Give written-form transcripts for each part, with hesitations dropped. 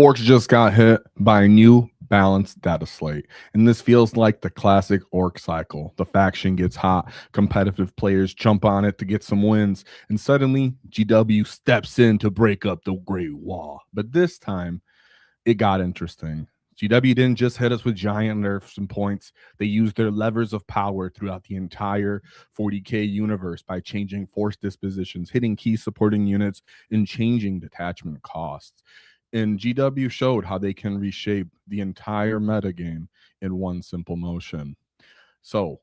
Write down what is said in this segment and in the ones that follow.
Orks just got hit by a new balanced data slate, and this feels like the classic Ork cycle. The faction gets hot, competitive players jump on it to get some wins, and suddenly GW steps in to break up the Great Wall. But this time, it got interesting. GW didn't just hit us with giant nerfs and points. They used their levers of power throughout the entire 40k universe by changing force dispositions, hitting key supporting units, and changing detachment costs. And GW showed how they can reshape the entire metagame in one simple motion. So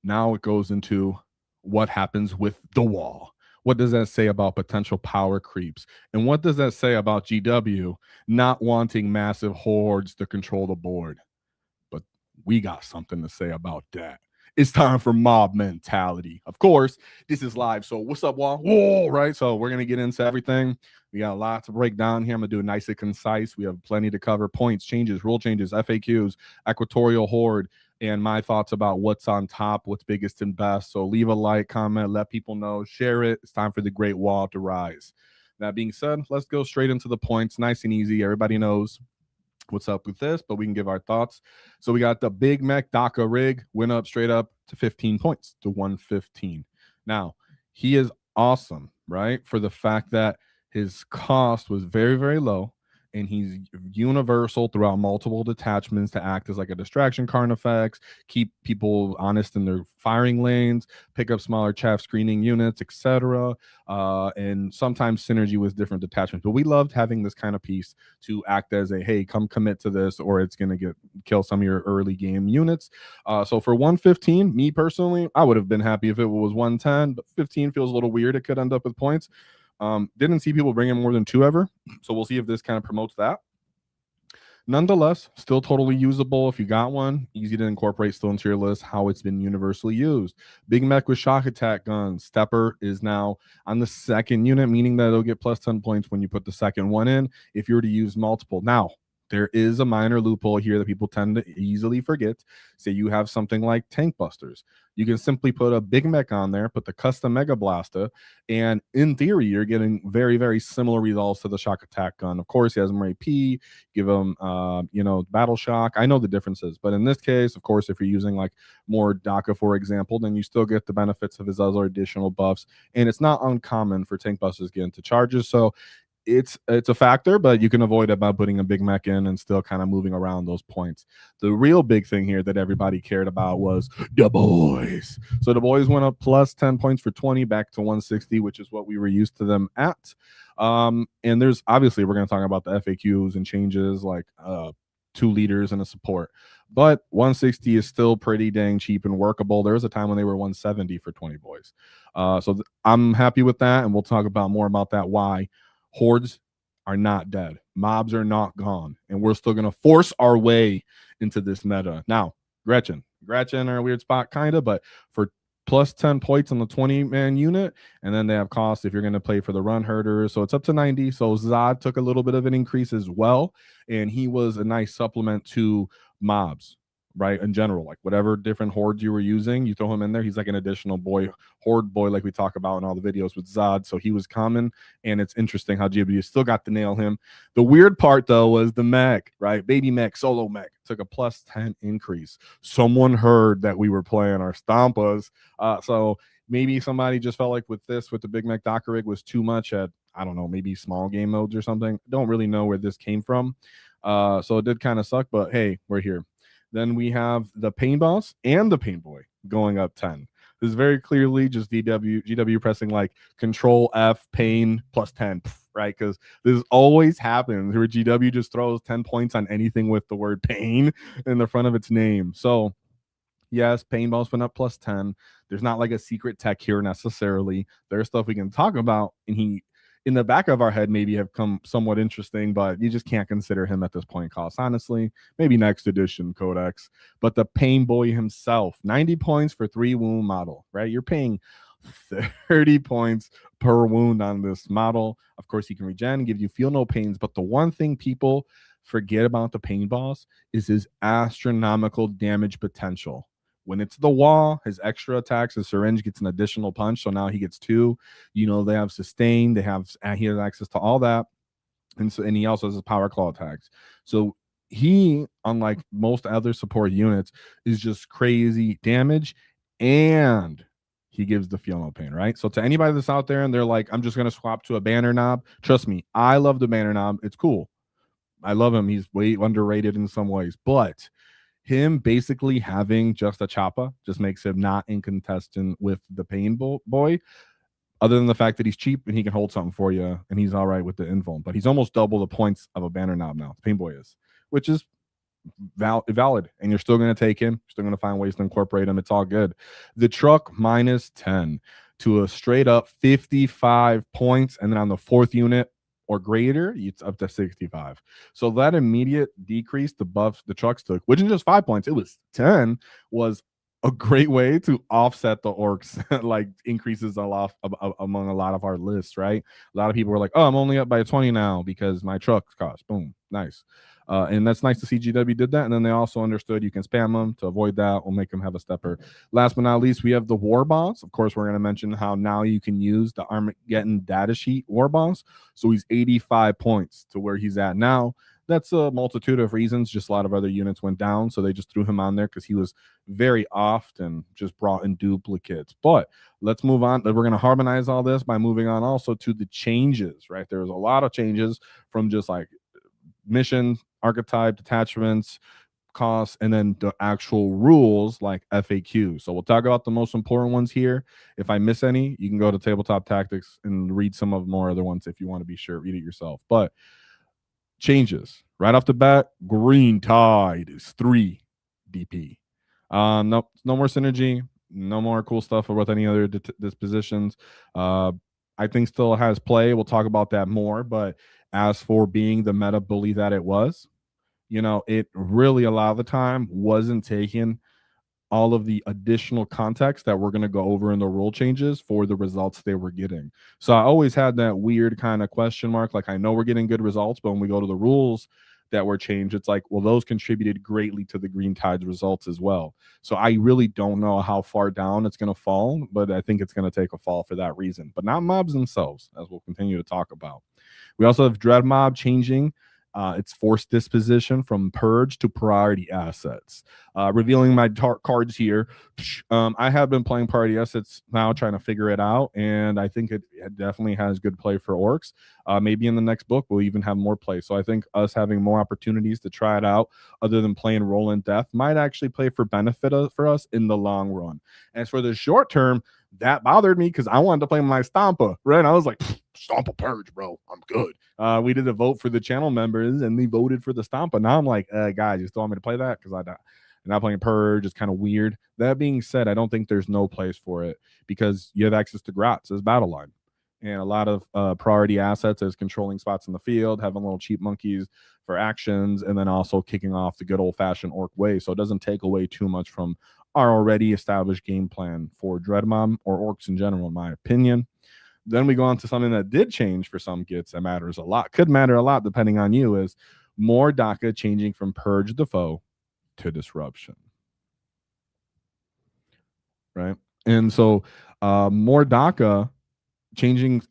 now it goes into what happens with the wall. What does that say about potential power creeps? And what does that say about GW not wanting massive hordes to control the board? But we got something to say about that. It's time for mob mentality. Of course, this is live. So what's up, Wall? Whoa, right? So we're going to get into everything. We got a lot to break down here. I'm going to do it nice and concise. We have plenty to cover. Points, changes, rule changes, FAQs, Equatorial Horde, and my thoughts about what's on top, what's biggest and best. So leave a like, comment, let people know, share it. It's time for the Great Wall to rise. That being said, let's go straight into the points. Nice and easy. Everybody knows what's up with this, but we can give our thoughts. So we got the Big Mech DACA rig went up straight up to 15 points to 115. Now, he is awesome, right? For the fact that his cost was very, very low, and he's universal throughout multiple detachments to act as like a distraction card effects, keep people honest in their firing lanes, pick up smaller chaff screening units, etc. And sometimes synergy with different detachments. But we loved having this kind of piece to act as a, hey, come commit to this, or it's going to kill some of your early game units. So for 115, me personally, I would have been happy if it was 110, but 15 feels a little weird. It could end up with points. Didn't see people bring in more than 2 ever, so we'll see if this kind of promotes that. Nonetheless, still totally usable if you got one. Easy to incorporate still into your list, how it's been universally used. Big Mech with shock attack guns. Stepper is now on the second unit, meaning that it'll get plus 10 points when you put the second one in if you were to use multiple. Now, there is a minor loophole here that people tend to easily forget. Say you have something like Tank Busters. You can simply put a Big Mech on there, put the custom Mega Blaster, and in theory, you're getting very, very similar results to the shock attack gun. Of course, he has more AP, give him, battle shock. I know the differences, but in this case, of course, if you're using like more DACA, for example, then you still get the benefits of his other additional buffs, and it's not uncommon for Tank Busters to get into charges. So it's a factor, but you can avoid it by putting a Big Mech in and still kind of moving around those points. The real big thing here that everybody cared about was the boys. So the boys went up plus 10 points for 20 back to 160, which is what we were used to them at. And there's obviously, we're going to talk about the FAQs and changes like 2 leaders and a support, but 160 is still pretty dang cheap and workable. There was a time when they were 170 for 20 boys. So I'm happy with that, and we'll talk about more about that why. Hordes are not dead. Mobs are not gone. And we're still going to force our way into this meta. Now, Gretchen are a weird spot, kind of, but for plus 10 points on the 20-man unit, and then they have costs if you're going to play for the run herders. So it's up to 90. So Zod took a little bit of an increase as well, and he was a nice supplement to mobs, right? In general, like whatever different hordes you were using, you throw him in there. He's like an additional horde boy, like we talk about in all the videos with Zod. So he was common, and it's interesting how GW still got to nail him. The weird part though was the mech, right? Baby mech, solo mech took a plus 10 increase. Someone heard that we were playing our Stompas. So maybe somebody just felt like with the Big Mech DACA rig was too much at, I don't know, maybe small game modes or something. Don't really know where this came from. So it did kind of suck, but hey, we're here. Then we have the Pain Boss and the Pain Boy going up 10. This is very clearly just GW pressing like Control F, Pain plus 10, right? Because this always happens where GW just throws 10 points on anything with the word pain in the front of its name. So yes, Pain Boss went up plus 10. There's not like a secret tech here necessarily. There's stuff we can talk about, and he in the back of our head maybe have come somewhat interesting, but you just can't consider him at this point cost, honestly. Maybe next edition codex. But the Pain Boy himself, 90 points for 3 wound model, right? You're paying 30 points per wound on this model. Of course, he can regen, give you feel no pains, but the one thing people forget about the Pain Boss is his astronomical damage potential. When it's the wall, his extra attacks, his syringe gets an additional punch. So now he gets 2. They have sustain. He has access to all that. and he also has his power claw attacks. So he, unlike most other support units, is just crazy damage, and he gives the feel no pain, right? So to anybody that's out there and they're like, I'm just gonna swap to a banner knob, trust me, I love the banner knob. It's cool. I love him. He's way underrated in some ways, but him basically having just a choppa just makes him not inconsistent with the pain boy, other than the fact that he's cheap and he can hold something for you and he's all right with the invuln. But he's almost double the points of a banner knob now. Pain boy is, which is valid, and you're still going to take him. You're still going to find ways to incorporate him. It's all good. The truck minus 10 to a straight up 55 points, and then on the fourth unit or greater, it's up to 65. So that immediate decrease, the buffs the trucks took, which in just 5 points, it was 10, was a great way to offset the orcs like increases a lot among a lot of our lists, right? A lot of people were like, oh, I'm only up by 20 now because my trucks cost. Boom, nice. And that's nice to see GW did that. And then they also understood you can spam them to avoid that. We'll make them have a stepper. Last but not least, we have the war boss. Of course, we're going to mention how now you can use the Armageddon data sheet war boss. So he's 85 points to where he's at now. That's a multitude of reasons. Just a lot of other units went down, so they just threw him on there because he was very oft and just brought in duplicates. But let's move on. We're going to harmonize all this by moving on also to the changes, right? There was a lot of changes from just like mission, archetype, detachments, costs, and then the actual rules like FAQ. So we'll talk about the most important ones here. If I miss any, you can go to Tabletop Tactics and read some of more other ones if you want to be sure. Read it yourself. But changes right off the bat. Green Tide is 3 DP. No more synergy, no more cool stuff with any other dispositions. I think still has play. We'll talk about that more. But as for being the meta bully that it was, it really a lot of the time wasn't taking all of the additional context that we're going to go over in the rule changes for the results they were getting. So I always had that weird kind of question mark. Like, I know we're getting good results, but when we go to the rules that were changed, it's like, well, those contributed greatly to the Green Tide's results as well. So I really don't know how far down it's going to fall, but I think it's going to take a fall for that reason, but not mobs themselves, as we'll continue to talk about. We also have Dread Mob changing its forced disposition from purge to priority assets. Revealing my cards here. I have been playing priority assets now, trying to figure it out, and I think it definitely has good play for orcs. Maybe in the next book we'll even have more play. So I think us having more opportunities to try it out, other than playing roll and death, might actually play for benefit for us in the long run. As for the short term, that bothered me because I wanted to play my Stompa, right? And I was like, Stompa Purge, bro, I'm good. We did a vote for the channel members and they voted for the Stompa. Now I'm like, guys, you still want me to play that? Because I'm not playing Purge. It's kind of weird. That being said, I don't think there's no place for it because you have access to Grats as battle line and a lot of priority assets as controlling spots in the field, having little cheap monkeys for actions, and then also kicking off the good old-fashioned orc way. So it doesn't take away too much from our already established game plan for Dreadmom or orcs in general, in my opinion. Then we go on to something that did change for some gits that matters a lot. Could matter a lot depending on you, is more DACA changing from Purge the Foe to Disruption. Right? And so more DACA changing.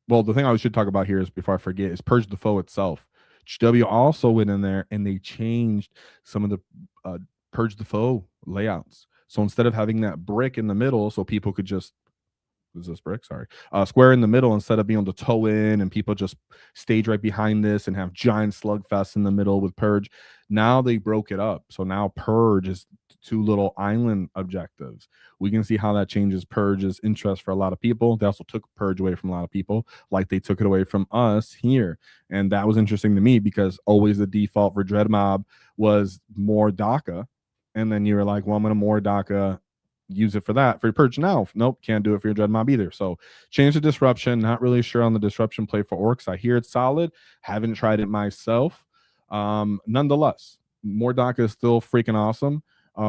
Well, the thing I should talk about here is, before I forget, is Purge the Foe itself. GW also went in there and they changed some of the Purge the Foe layouts. So instead of having that brick in the middle so people could just square in the middle, instead of being able to toe in and people just stage right behind this and have giant slugfests in the middle with Purge, now they broke it up. So now Purge is 2 little island objectives. We can see how that changes Purge's interest for a lot of people. They also took Purge away from a lot of people, like they took it away from us here. And that was interesting to me because always the default for Dread Mob was more DACA. And then you were like, well, I'm going to more DACA, use it for that. For Purge now, nope, can't do it for your Dread Mob either. So change the Disruption. Not really sure on the Disruption play for orcs. I hear it's solid. Haven't tried it myself. Nonetheless, more DACA is still freaking awesome,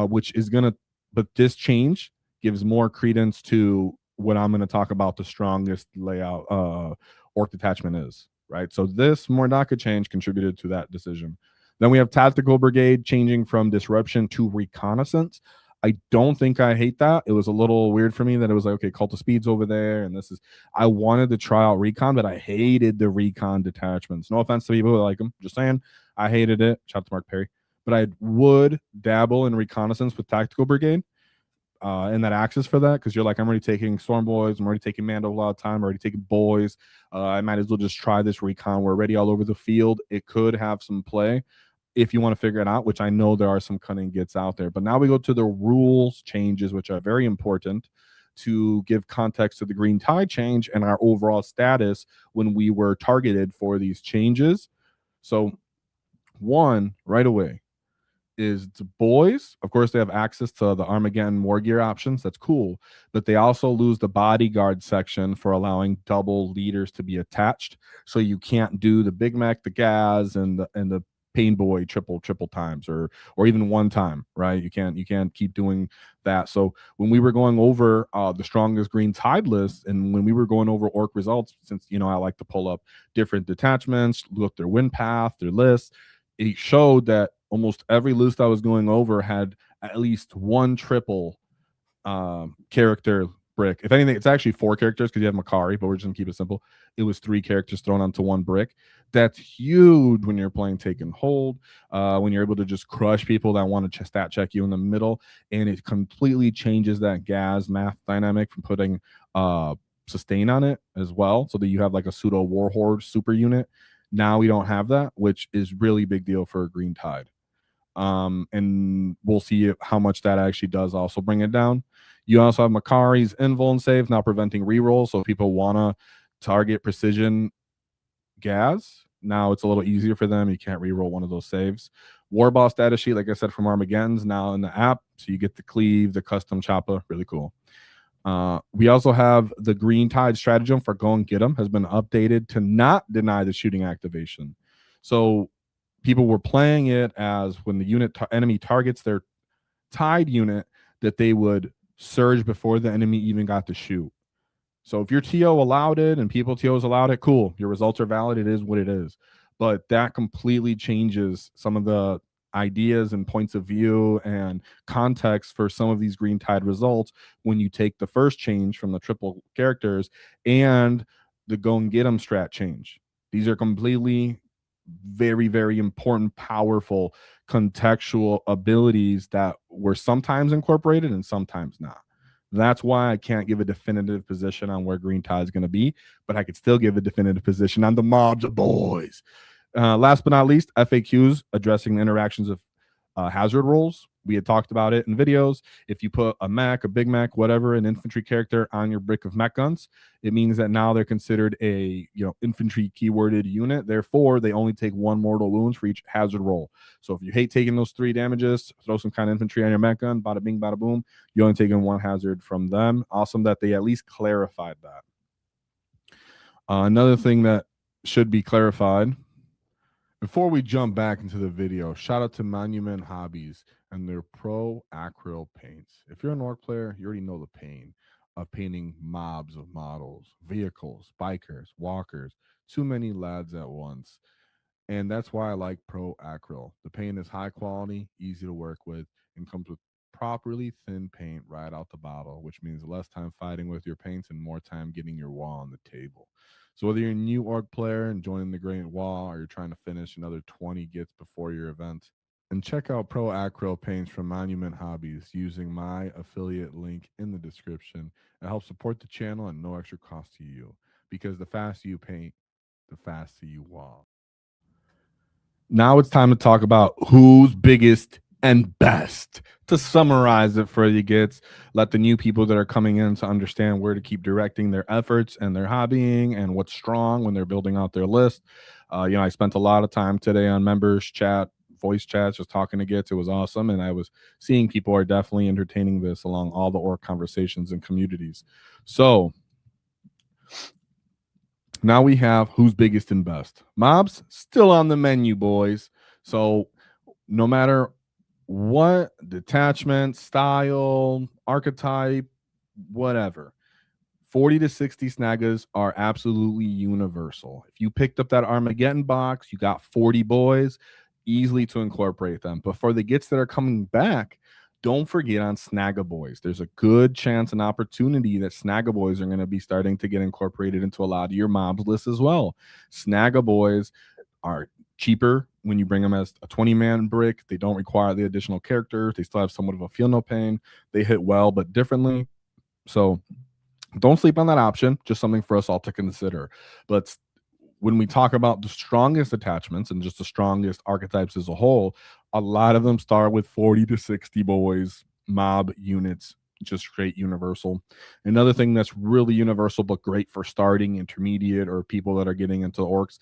which is going to, but this change gives more credence to what I'm going to talk about the strongest layout orc detachment is, right? So this more DACA change contributed to that decision. Then we have Tactical Brigade changing from Disruption to Reconnaissance. I don't think I hate that. It was a little weird for me that it was like, okay, Cult of Speed's over there, and this is. I wanted to try out Recon, but I hated the Recon detachments. No offense to people who like them, just saying, I hated it. Shout out to Mark Perry, but I would dabble in reconnaissance with Tactical Brigade. In that axis for that, because you're like, I'm already taking Storm Boys, I'm already taking Mando a lot of time, I'm already taking boys. I might as well just try this recon. We're already all over the field. It could have some play if you want to figure it out, which I know there are some cunning gets out there. But now we go to the rules changes, which are very important to give context to the Green Tide change and our overall status when we were targeted for these changes. So, one, right away, is the boys. Of course, they have access to the Armageddon war gear options. That's cool. But they also lose the bodyguard section for allowing double leaders to be attached. So you can't do the Big Mac, the Gaz, and the Pain Boy triple times or even one time, right? You can't keep doing that. So when we were going over the strongest Green Tide list, and when we were going over Ork results, since I like to pull up different detachments, look their win path, their list, it showed that almost every list I was going over had at least one triple character brick. If anything, it's actually 4 characters because you have Makari, but we're just gonna keep it simple. It was 3 characters thrown onto 1 brick. That's huge when you're playing take and hold, when you're able to just crush people that want to stat check you in the middle, and it completely changes that Gaz math dynamic from putting sustain on it as well, so that you have like a pseudo war horde super unit. Now we don't have that, which is really big deal for a Green Tide. And we'll see how much that actually does also bring it down. You also have Makari's invul and save now preventing rerolls, so if people want to target precision Gaz, now it's a little easier for them. You can't reroll one of those saves. War Boss data sheet, like I said, from Armageddon's now in the app, so you get the cleave, the custom choppa, really cool. We also have the Green Tide stratagem for go and get them has been updated to not deny the shooting activation. So people were playing it as when the enemy targets their Tide unit, that they would surge before the enemy even got to shoot. So if your TO allowed it and people TOs allowed it, cool. Your results are valid. It is what it is. But that completely changes some of the ideas and points of view and context for some of these Green Tide results when you take the first change from the triple characters and the go and get them strat change. These are completely very, very important, powerful, contextual abilities that were sometimes incorporated and sometimes not. That's why I can't give a definitive position on where Green Tide is going to be, but I could still give a definitive position on the mobs of boys. Last but not least, FAQs addressing the interactions of hazard rolls. We had talked about it in videos. If you put a Mac, a Big Mac, whatever, an infantry character on your brick of mech guns, it means that now they're considered a infantry keyworded unit. Therefore, they only take 1 mortal wounds for each hazard roll. So if you hate taking those 3 damages, throw some kind of infantry on your mech gun, bada bing, bada boom. You're only taking 1 hazard from them. Awesome that they at least clarified that. Another thing that should be clarified before we jump back into the video, shout out to Monument Hobbies and their Pro Acryl paints. If you're an Ork player, you already know the pain of painting mobs of models, vehicles, bikers, walkers, too many lads at once. And that's why I like Pro Acryl. The paint is high quality, easy to work with, and comes with properly thin paint right out the bottle, which means less time fighting with your paints and more time getting your wall on the table. So whether you're a new Ork player and joining the Great Wall, or you're trying to finish another 20 gets before your event, and check out Pro Acryl paints from Monument Hobbies using my affiliate link in the description. It helps support the channel and no extra cost to you, because the faster you paint, the faster you wall. Now it's time to talk about who's biggest and best. To summarize it for you gets, let the new people that are coming in to understand where to keep directing their efforts and their hobbying and what's strong when they're building out their list. I spent a lot of time today on members chat, voice chats, just talking to gets. It was awesome, and I was seeing people are definitely entertaining this along all the Ork conversations and communities. So now we have who's biggest and best. Mobs still on the menu, boys. So no matter what detachment, style, archetype, whatever, 40 to 60 snaggas are absolutely universal. If you picked up that Armageddon box, you got 40 boys, easily to incorporate them. But for the gets that are coming back, don't forget on Snagaboys. There's a good chance and opportunity that Snagaboys are going to be starting to get incorporated into a lot of your mobs lists as well. Snagaboys are cheaper when you bring them as a 20-man brick. They don't require the additional characters. They still have somewhat of a feel no pain. They hit well, but differently. So don't sleep on that option. Just something for us all to consider. But when we talk about the strongest attachments and just the strongest archetypes as a whole, a lot of them start with 40 to 60 boys, mob units, just straight universal. Another thing that's really universal but great for starting, intermediate, or people that are getting into orcs,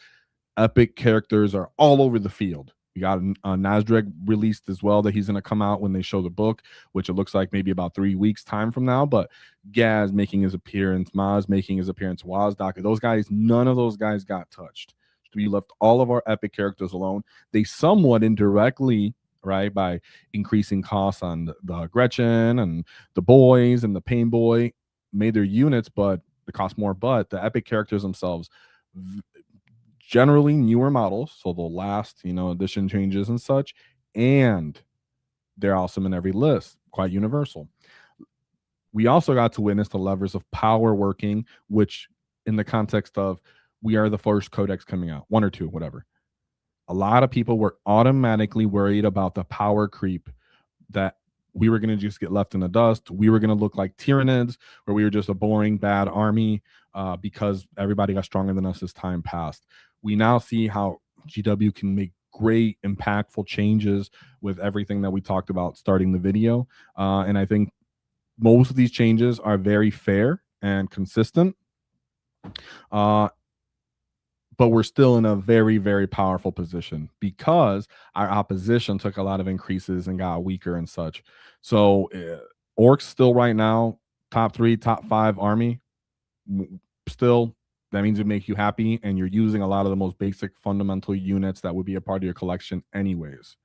epic characters are all over the field. We got Nazdreg released as well that he's going to come out when they show the book, which it looks like maybe about 3 weeks time from now. But Gaz making his appearance, Maz making his appearance, Waaagh, those guys, none of those guys got touched. We left all of our epic characters alone. They somewhat indirectly, right, by increasing costs on the Gretchen and the boys and the Pain Boy, made their units, but it cost more. But the epic characters themselves, generally newer models, so the last edition changes and such, and they're awesome in every list, quite universal. We also got to witness the levers of power working, which in the context of we are the first codex coming out, 1 or 2, whatever. A lot of people were automatically worried about the power creep, that we were going to just get left in the dust. We were going to look like Tyranids, where we were just a boring, bad army because everybody got stronger than us as time passed. We now see how GW can make great, impactful changes with everything that we talked about starting the video. And I think most of these changes are very fair and consistent. But we're still in a very, very powerful position because our opposition took a lot of increases and got weaker and such. So Orks still right now, top 3, top 5 army. Still, that means it makes you happy and you're using a lot of the most basic fundamental units that would be a part of your collection anyways.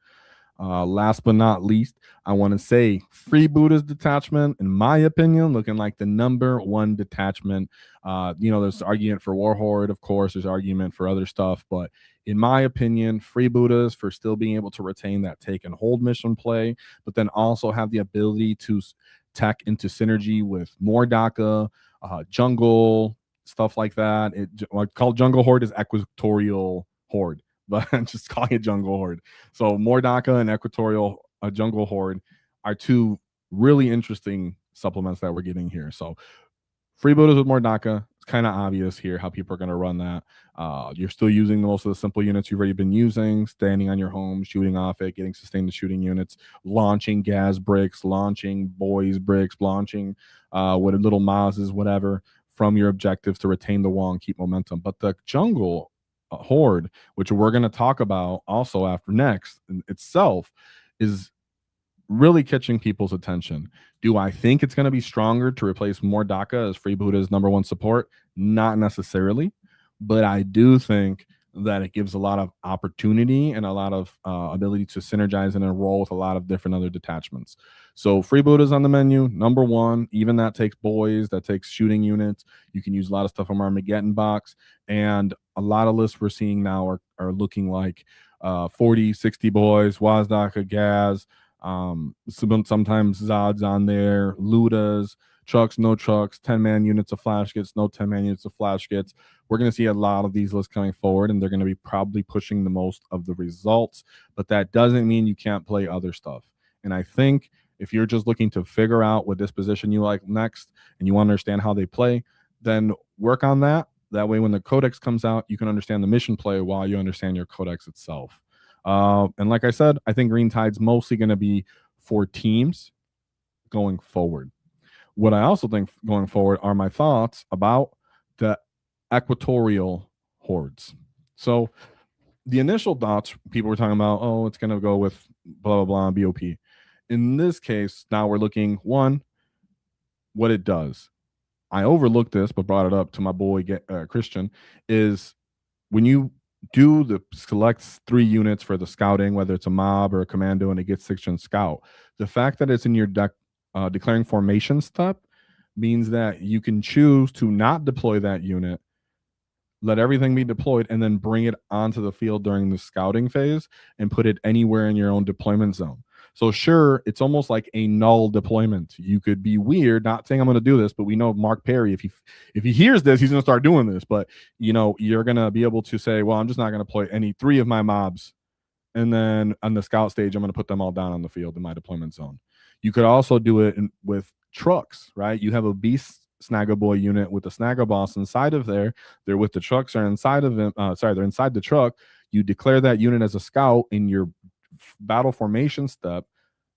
Last but not least, I want to say Freebooters detachment, in my opinion, looking like the #1 detachment. There's argument for Warhorde, of course, there's argument for other stuff, but in my opinion, Freebooters for still being able to retain that take and hold mission play, but then also have the ability to tech into synergy with more DACA, jungle, stuff like that. What called Jungle Horde is Equatorial Horde, but I'm just calling it Jungle Horde. So Mordaka and Equatorial Jungle Horde are 2 really interesting supplements that we're getting here. So Freebooters with Mordaka, it's kind of obvious here how people are going to run that. You're still using most of the simple units you've already been using, standing on your home, shooting off it, getting sustained shooting units, launching gas bricks, launching boys bricks, launching what little Mazes, whatever, from your objectives to retain the wall and keep momentum. But the jungle Horde, which we're going to talk about also after next itself, is really catching people's attention. Do I think it's going to be stronger to replace more DACA as Freebooters' #1 support? Not necessarily, but I do think that it gives a lot of opportunity and a lot of ability to synergize and enroll with a lot of different other detachments. So Freebooters on the menu, #1. Even that takes boys, that takes shooting units. You can use a lot of stuff from Armageddon box, and a lot of lists we're seeing now are looking like 40, 60 boys, Waaagh, Gaz, sometimes Zod's on there, Ludas, trucks, no trucks, 10-man units of flash gets, no 10-man units of flash gets. We're going to see a lot of these lists coming forward, and they're going to be probably pushing the most of the results, but that doesn't mean you can't play other stuff. And I think if you're just looking to figure out what disposition you like next and you want to understand how they play, then work on that. That way, when the codex comes out, you can understand the mission play while you understand your codex itself. And like I said, I think Green Tide's mostly going to be for teams going forward. What I also think going forward are my thoughts about the Equatorial Hordes. So the initial thoughts, people were talking about, oh, it's going to go with blah, blah, blah, BOP. In this case, now we're looking, 1, what it does. I overlooked this, but brought it up to my boy Christian, is when you do the select 3 units for the scouting, whether it's a mob or a commando, and it gets 6 scout, the fact that it's in your deck declaring formation step means that you can choose to not deploy that unit, let everything be deployed, and then bring it onto the field during the scouting phase and put it anywhere in your own deployment zone. So sure, it's almost like a null deployment. You could be weird, not saying I'm going to do this, but we know Mark Perry, if he hears this, he's going to start doing this. But you're going to be able to say, well, I'm just not going to deploy any 3 of my mobs, and then on the scout stage, I'm going to put them all down on the field in my deployment zone. You could also do it with trucks, right? You have a beast snagger boy unit with the snagger boss inside of there. They're with the trucks are inside of them. They're inside the truck. You declare that unit as a scout in your battle formation step.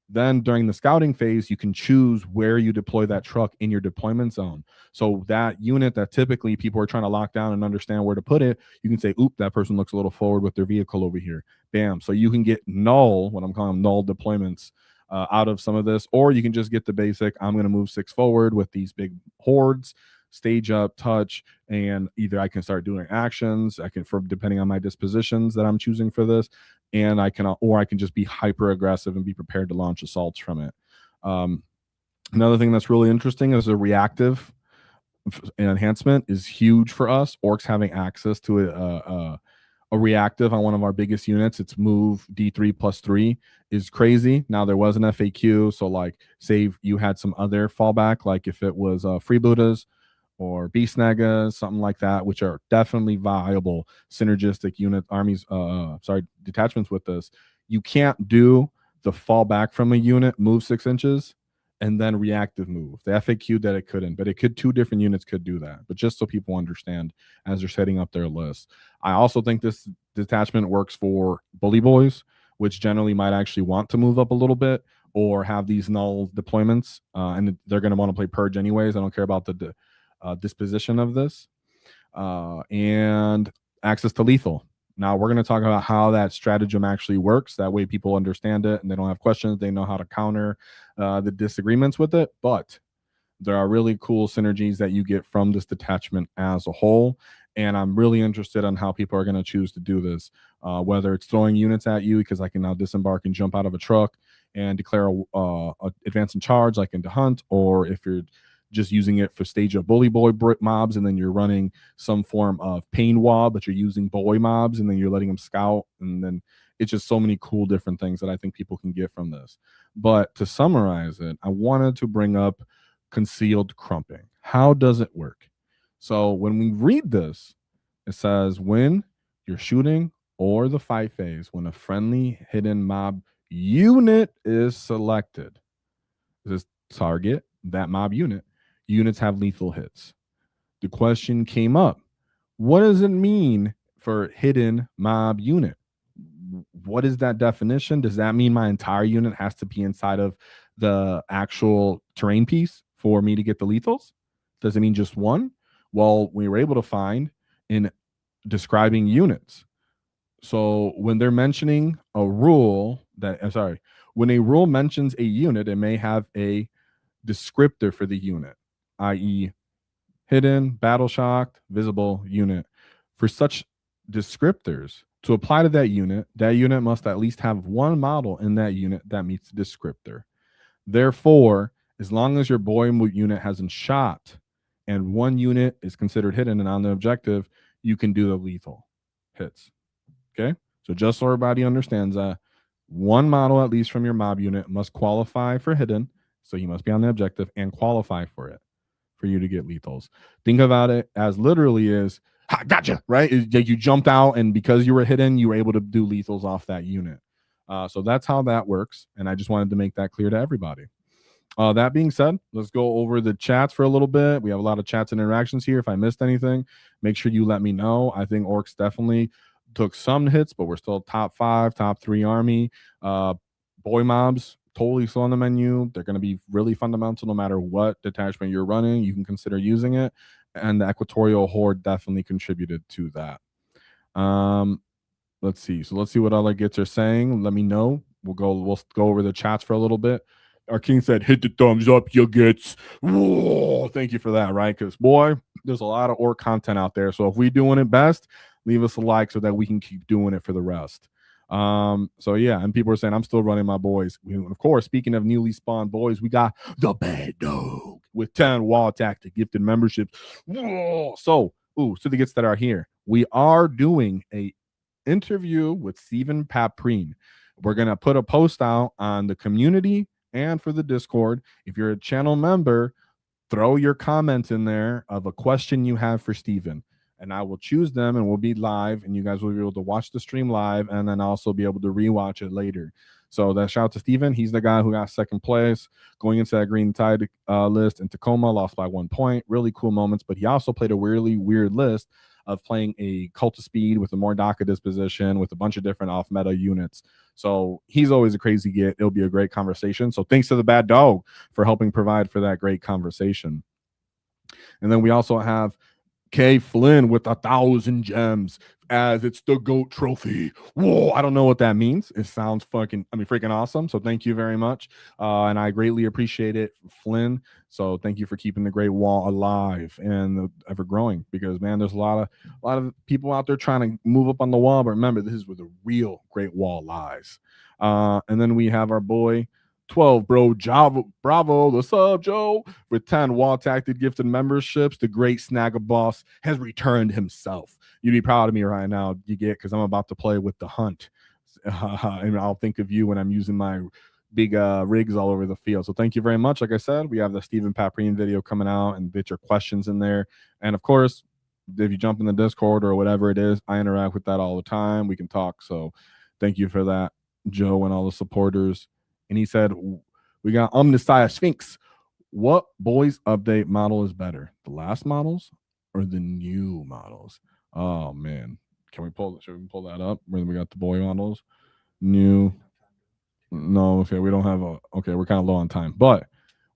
Then during the scouting phase, you can choose where you deploy that truck in your deployment zone. So that unit that typically people are trying to lock down and understand where to put it, you can say, oop, that person looks a little forward with their vehicle over here. Bam. So you can get null, what I'm calling null deployments out of some of this, or you can just get the basic, I'm going to move 6 forward with these big hordes, stage up, touch, and either I can start doing actions, depending on my dispositions that I'm choosing for this, and I can just be hyper aggressive and be prepared to launch assaults from it. Another thing that's really interesting is a reactive enhancement is huge for us. Orks having access to a reactive on one of our biggest units, it's move D3 plus 3 is crazy. Now there was an FAQ, so like say you had some other fallback, like if it was freebooters or beast nagas, something like that, which are definitely viable synergistic unit armies, detachments with this. You can't do the fallback from a unit, move 6 inches, and then reactive move. The FAQ that it couldn't, but it could, 2 different units could do that. But just so people understand as they're setting up their list. I also think this detachment works for bully boys, which generally might actually want to move up a little bit or have these null deployments, and they're going to want to play purge anyways. I don't care about the disposition of this, and access to lethal. Now we're going to talk about how that stratagem actually works. That way people understand it and they don't have questions. They know how to counter the disagreements with it. But there are really cool synergies that you get from this detachment as a whole. And I'm really interested on how people are going to choose to do this, whether it's throwing units at you, because I can now disembark and jump out of a truck and declare a advance and charge like into hunt, or if you're just using it for stage of bully boy mobs, and then you're running some form of pain wall, but you're using boy mobs, and then you're letting them scout, and then it's just so many cool different things that I think people can get from this. But to summarize it, I wanted to bring up concealed crumping. How does it work? So when we read this, it says when you're shooting or the fight phase, when a friendly hidden mob unit is selected, this target that mob unit, units have lethal hits. The question came up, what does it mean for hidden mob unit? What is that definition? Does that mean my entire unit has to be inside of the actual terrain piece for me to get the lethals? Does it mean just one? Well, we were able to find in describing units. So when they're mentioning a rule when a rule mentions a unit, it may have a descriptor for the unit, i.e. hidden, battle shocked, visible unit. For such descriptors to apply to that unit must at least have one model in that unit that meets the descriptor. Therefore, as long as your boy unit hasn't shot and one unit is considered hidden and on the objective, you can do the lethal hits. Okay? So just so everybody understands that, one model at least from your mob unit must qualify for hidden, so you must be on the objective and qualify for it for you to get lethals. Think about it as literally is, ha, gotcha, right? You jumped out, and because you were hidden, you were able to do lethals off that unit. So that's how that works, and I just wanted to make that clear to everybody. That being said, let's go over the chats for a little bit. We have a lot of chats and interactions here. If I missed anything, make sure you let me know. I think Orks definitely took some hits, but we're still top 5, top 3 army. Boy mobs, totally still on the menu. They're going to be really fundamental no matter what detachment you're running. You can consider using it. And the Equatorial Horde definitely contributed to that. Let's see. So let's see what other gits are saying. Let me know. We'll go over the chats for a little bit. Our king said, hit the thumbs up, you gits. Whoa, thank you for that, right? Because, boy, there's a lot of Ork content out there. So if we're doing it best, leave us a like so that we can keep doing it for the rest. So yeah, and people are saying I'm still running my boys. Of course, speaking of newly spawned boys, we got the bad dog with 10 wall tactic gifted memberships. Whoa. So the gets that are here, we are doing a interview with Stephen Paprine. we're going to put a post out on the community and for the Discord. If you're a channel member, throw your comments in there of a question you have for Steven, and I will choose them, and we'll be live, and you guys will be able to watch the stream live and then also be able to rewatch it later. So that shout out to Steven. He's the guy who got second place going into that Green Tide list in Tacoma, lost by 1 point. Really cool moments, but he also played a really weird list of playing a Cult of Speed with a Mordaka disposition with a bunch of different off-meta units. So he's always a crazy get. It'll be a great conversation. So thanks to the Bad Dog for helping provide for that great conversation. And then we also have K. Flynn with 1,000 gems as it's the GOAT trophy. Whoa, I don't know what that means. It sounds freaking awesome. So thank you very much. And I greatly appreciate it, Flynn. So thank you for keeping the Great Wall alive and ever growing, because man, there's a lot of people out there trying to move up on the wall. But remember, this is where the real Great Wall lies. And then we have our boy 12, bro. Bravo. What's up, Joe? With 10 wall tactic gifted memberships, the great Snagga Boss has returned himself. You'd be proud of me right now, you get, because I'm about to play with the hunt. And I'll think of you when I'm using my big rigs all over the field. So thank you very much. Like I said, we have the Stephen Paprine video coming out, and get your questions in there. And of course, if you jump in the Discord or whatever it is, I interact with that all the time. We can talk. So thank you for that, Joe, and all the supporters. And he said, we got Omnissiah Sphinx. What boys update model is better, the last models or the new models? Oh man, should we pull that up when we got the boy models? New. No, okay, we don't have okay, we're kind of low on time. But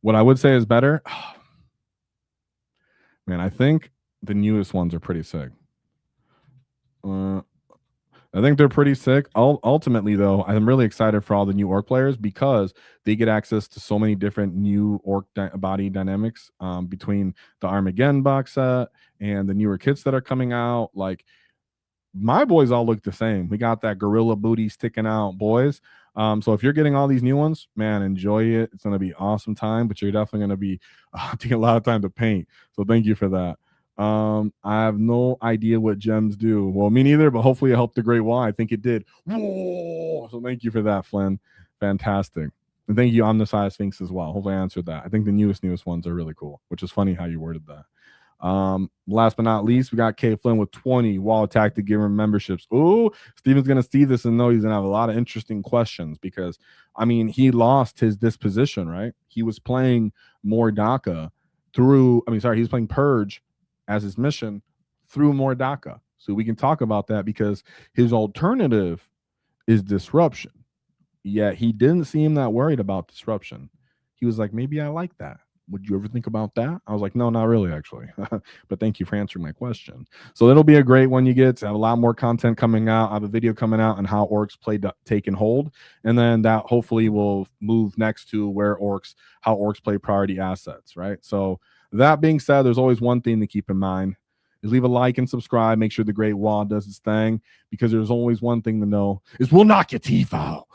what I would say is better, man, I think the newest ones are pretty sick. I think they're pretty sick. Ultimately, though, I'm really excited for all the new Ork players because they get access to so many different new Ork body dynamics between the Armageddon box set and the newer kits that are coming out. Like, my boys all look the same. We got that gorilla booty sticking out, boys. So if you're getting all these new ones, man, enjoy it. It's going to be awesome time, but you're definitely going to be taking a lot of time to paint. So thank you for that. I have no idea what gems do. Well, me neither, but hopefully it helped the Great Wall. I think it did. Whoa! So thank you for that, Flynn. Fantastic. And thank you, Omnissiah Sphinx, as well. Hopefully I answered that. I think the newest ones are really cool, which is funny how you worded that. Last but not least, we got K. Flynn with 20 wall tactic giver memberships. Oh, Steven's gonna see this and know he's gonna have a lot of interesting questions because I mean he lost his disposition, right? He was playing Mordaka he was playing Purge as his mission through Mordaka. So we can talk about that because his alternative is disruption. Yet he didn't seem that worried about disruption. He was like, maybe I like that. Would you ever think about that? I was like, no, not really, actually. But thank you for answering my question. So it'll be a great one. You get to have a lot more content coming out. I have a video coming out on how Orks play take and hold. And then that hopefully will move next to how Orks play priority assets, right? So that being said, there's always one thing to keep in mind is leave a like and subscribe. Make sure the Great Wall does its thing because there's always one thing to know is we'll knock your teeth out.